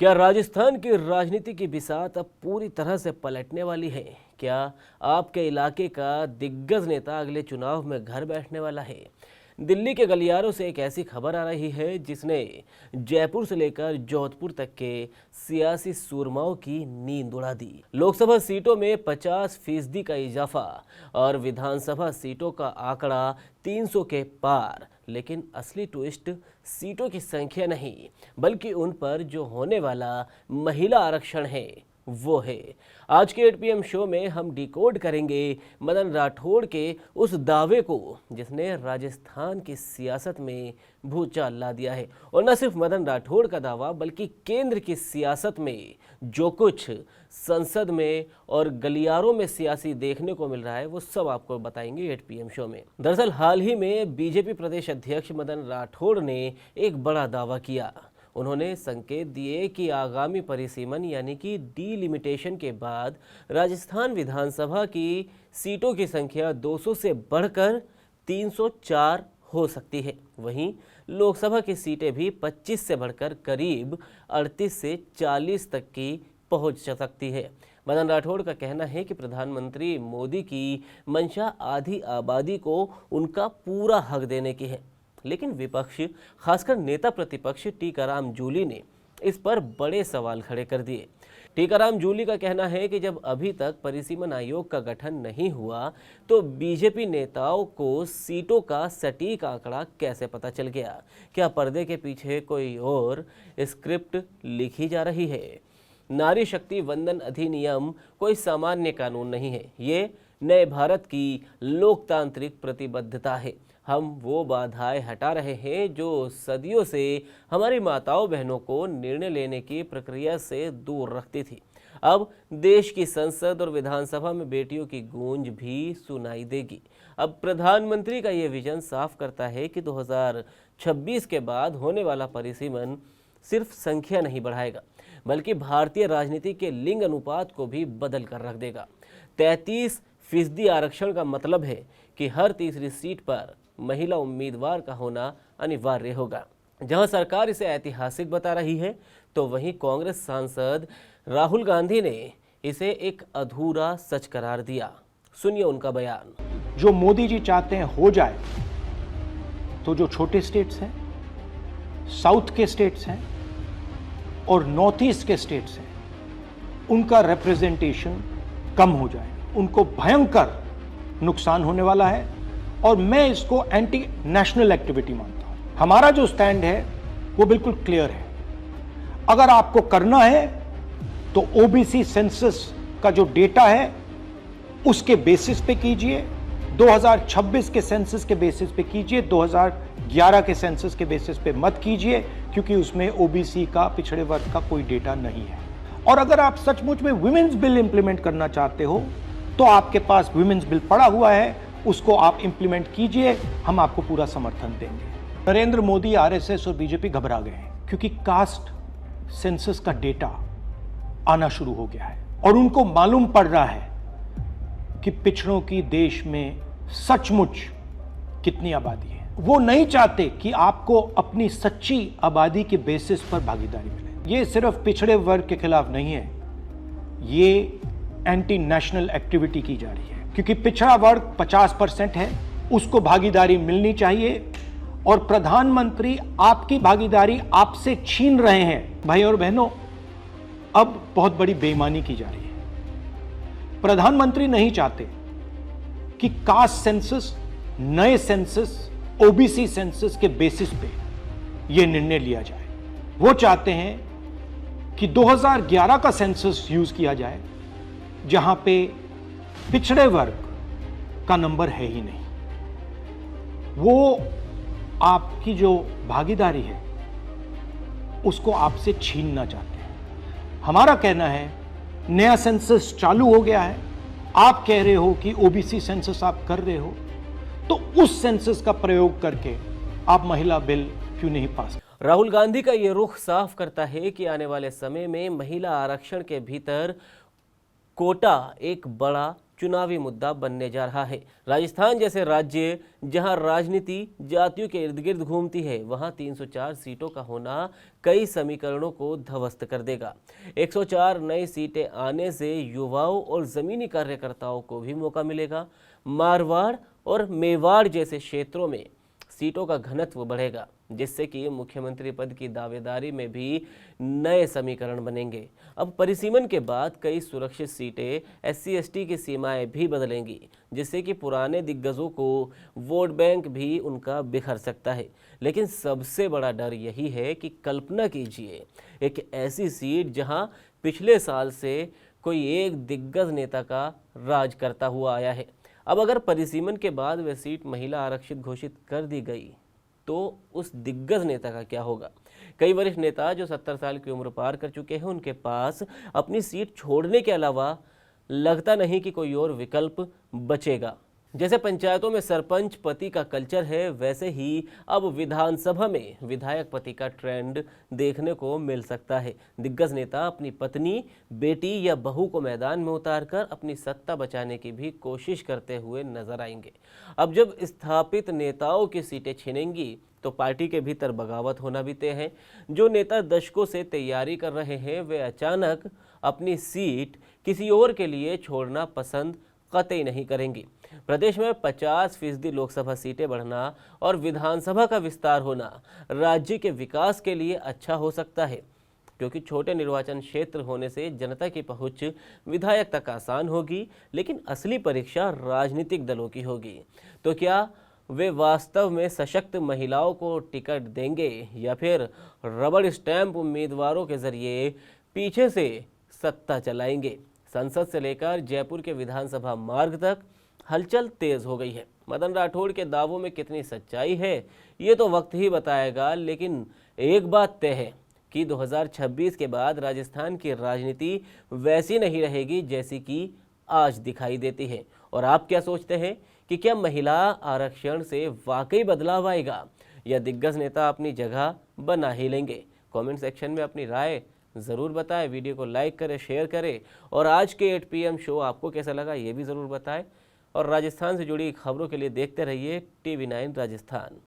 क्या राजस्थान की राजनीति की बिसात अब पूरी तरह से पलटने वाली है? क्या आपके इलाके का दिग्गज नेता अगले चुनाव में घर बैठने वाला है? दिल्ली के गलियारों से एक ऐसी खबर आ रही है जिसने जयपुर से लेकर जोधपुर तक के सियासी सूरमाओं की नींद उड़ा दी। लोकसभा सीटों में 50% का इजाफा और विधानसभा सीटों का आंकड़ा 300 के पार। लेकिन असली ट्विस्ट सीटों की संख्या नहीं, बल्कि उन पर जो होने वाला महिला आरक्षण है वो है। आज के 8 PM शो में हम डिकोड करेंगे मदन राठौड़ के उस दावे को जिसने राजस्थान की सियासत में भूचाल ला दिया है। और न सिर्फ मदन राठौड़ का दावा, बल्कि केंद्र की सियासत में जो कुछ संसद में और गलियारों में सियासी देखने को मिल रहा है वो सब आपको बताएंगे 8 PM शो में। दरअसल हाल ही में बीजेपी प्रदेश अध्यक्ष मदन राठौड़ ने एक बड़ा दावा किया। उन्होंने संकेत दिए कि आगामी परिसीमन यानी कि डीलिमिटेशन के बाद राजस्थान विधानसभा की सीटों की संख्या 200 से बढ़कर 304 हो सकती है। वहीं लोकसभा की सीटें भी 25 से बढ़कर करीब 38 से 40 तक की पहुंच सकती है। मदन राठौड़ का कहना है कि प्रधानमंत्री मोदी की मंशा आधी आबादी को उनका पूरा हक देने की है। लेकिन विपक्ष, खासकर नेता प्रतिपक्ष टीकाराम जूली ने इस पर बड़े सवाल खड़े कर दिए। टीकाराम जूली का कहना है कि जब अभी तक परिसीमन आयोग का गठन नहीं हुआ तो बीजेपी नेताओं को सीटों का सटीक आंकड़ा कैसे पता चल गया? क्या पर्दे के पीछे कोई और स्क्रिप्ट लिखी जा रही है? नारी शक्ति वंदन अधिनियम कोई सामान्य कानून नहीं है, ये नए भारत की लोकतांत्रिक प्रतिबद्धता है। हम वो बाधाएं हटा रहे हैं जो सदियों से हमारी माताओं बहनों को निर्णय लेने की प्रक्रिया से दूर रखती थी। अब देश की संसद और विधानसभा में बेटियों की गूंज भी सुनाई देगी। अब प्रधानमंत्री का ये विजन साफ करता है कि 2026 के बाद होने वाला परिसीमन सिर्फ संख्या नहीं बढ़ाएगा, बल्कि भारतीय राजनीति के लिंग अनुपात को भी बदल कर रख देगा। 33% आरक्षण का मतलब है कि हर तीसरी सीट पर महिला उम्मीदवार का होना अनिवार्य होगा। जहां सरकार इसे ऐतिहासिक बता रही है, तो वहीं कांग्रेस सांसद राहुल गांधी ने इसे एक अधूरा सच करार दिया। सुनिए उनका बयान। जो मोदी जी चाहते हैं हो जाए, तो जो छोटे स्टेट्स हैं, साउथ के स्टेट्स हैं और नॉर्थ ईस्ट के स्टेट्स हैं, उनका रिप्रेजेंटेशन कम हो जाए, उनको भयंकर नुकसान होने वाला है। और मैं इसको एंटी नेशनल एक्टिविटी मानता हूं। हमारा जो स्टैंड है वो बिल्कुल क्लियर है। अगर आपको करना है तो ओबीसी सेंसस का जो डेटा है उसके बेसिस पे कीजिए, 2026 के सेंसस के बेसिस पे कीजिए, 2011 के सेंसस के बेसिस पे मत कीजिए, क्योंकि उसमें ओबीसी का, पिछड़े वर्ग का कोई डेटा नहीं है। और अगर आप सचमुच में विमेंस बिल इंप्लीमेंट करना चाहते हो तो आपके पास विमेंस बिल पड़ा हुआ है, उसको आप इंप्लीमेंट कीजिए, हम आपको पूरा समर्थन देंगे। नरेंद्र मोदी, आरएसएस और बीजेपी घबरा गए हैं क्योंकि कास्ट सेंसस का डेटा आना शुरू हो गया है और उनको मालूम पड़ रहा है कि पिछड़ों की देश में सचमुच कितनी आबादी है। वो नहीं चाहते कि आपको अपनी सच्ची आबादी के बेसिस पर भागीदारी मिले। ये सिर्फ पिछड़े वर्ग के खिलाफ नहीं है, ये एंटी नेशनल एक्टिविटी की जा रही है, क्योंकि पिछड़ा वर्ग 50% है, उसको भागीदारी मिलनी चाहिए। और प्रधानमंत्री आपकी भागीदारी आपसे छीन रहे हैं। भाई और बहनों, अब बहुत बड़ी बेईमानी की जा रही है। प्रधानमंत्री नहीं चाहते कि कास्ट सेंसस, नए सेंसस, ओबीसी सेंसस के बेसिस पे यह निर्णय लिया जाए। वो चाहते हैं कि 2011 का सेंसस यूज किया जाए, जहां पे पिछड़े वर्ग का नंबर है ही नहीं। वो आपकी जो भागीदारी है उसको आपसे छीनना चाहते हैं। हमारा कहना है, नया सेंसस चालू हो गया है, आप कह रहे हो कि ओबीसी सेंसस आप कर रहे हो, तो उस सेंसस का प्रयोग करके आप महिला बिल क्यों नहीं पास? राहुल गांधी का ये रुख साफ करता है कि आने वाले समय में महिला आरक्षण के भीतर कोटा एक बड़ा चुनावी मुद्दा बनने जा रहा है। राजस्थान जैसे राज्य जहां राजनीति जातियों के इर्द गिर्द घूमती है, वहां 304 सीटों का होना कई समीकरणों को ध्वस्त कर देगा। 104 नई सीटें आने से युवाओं और जमीनी कार्यकर्ताओं को भी मौका मिलेगा। मारवाड़ और मेवाड़ जैसे क्षेत्रों में सीटों का घनत्व बढ़ेगा, जिससे कि मुख्यमंत्री पद की दावेदारी में भी नए समीकरण बनेंगे। अब परिसीमन के बाद कई सुरक्षित सीटें SC/ST की सीमाएं भी बदलेंगी, जिससे कि पुराने दिग्गजों को वोट बैंक भी उनका बिखर सकता है। लेकिन सबसे बड़ा डर यही है कि कल्पना कीजिए एक ऐसी सीट जहां पिछले साल से कोई एक दिग्गज नेता का राज करता हुआ आया है। अब अगर परिसीमन के बाद वह सीट महिला आरक्षित घोषित कर दी गई तो उस दिग्गज नेता का क्या होगा? कई वरिष्ठ नेता जो 70 साल की उम्र पार कर चुके हैं, उनके पास अपनी सीट छोड़ने के अलावा लगता नहीं कि कोई और विकल्प बचेगा। जैसे पंचायतों में सरपंच पति का कल्चर है, वैसे ही अब विधानसभा में विधायक पति का ट्रेंड देखने को मिल सकता है। दिग्गज नेता अपनी पत्नी, बेटी या बहू को मैदान में उतारकर अपनी सत्ता बचाने की भी कोशिश करते हुए नजर आएंगे। अब जब स्थापित नेताओं की सीटें छिनेंगी तो पार्टी के भीतर बगावत होना भी तय है। जो नेता दशकों से तैयारी कर रहे हैं, वे अचानक अपनी सीट किसी और के लिए छोड़ना पसंद कतई नहीं करेंगी। प्रदेश में 50% लोकसभा सीटें बढ़ना और विधानसभा का विस्तार होना राज्य के विकास के लिए अच्छा हो सकता है, क्योंकि छोटे निर्वाचन क्षेत्र होने से जनता की पहुंच विधायक तक आसान होगी। लेकिन असली परीक्षा राजनीतिक दलों की होगी। तो क्या वे वास्तव में सशक्त महिलाओं को टिकट देंगे या फिर रबड़ स्टैंप उम्मीदवारों के जरिए पीछे से सत्ता चलाएंगे? संसद से लेकर जयपुर के विधानसभा मार्ग तक हलचल तेज हो गई है। मदन राठौड़ के दावों में कितनी सच्चाई है, ये तो वक्त ही बताएगा। लेकिन एक बात तय है कि 2026 के बाद राजस्थान की राजनीति वैसी नहीं रहेगी जैसी कि आज दिखाई देती है। और आप क्या सोचते हैं कि क्या महिला आरक्षण से वाकई बदलाव आएगा या दिग्गज नेता अपनी जगह बना ही लेंगे? कमेंट सेक्शन में अपनी राय ज़रूर बताएं। वीडियो को लाइक करें, शेयर करें और आज के 8 PM शो आपको कैसा लगा ये भी ज़रूर बताएं। और राजस्थान से जुड़ी खबरों के लिए देखते रहिए TV9 राजस्थान।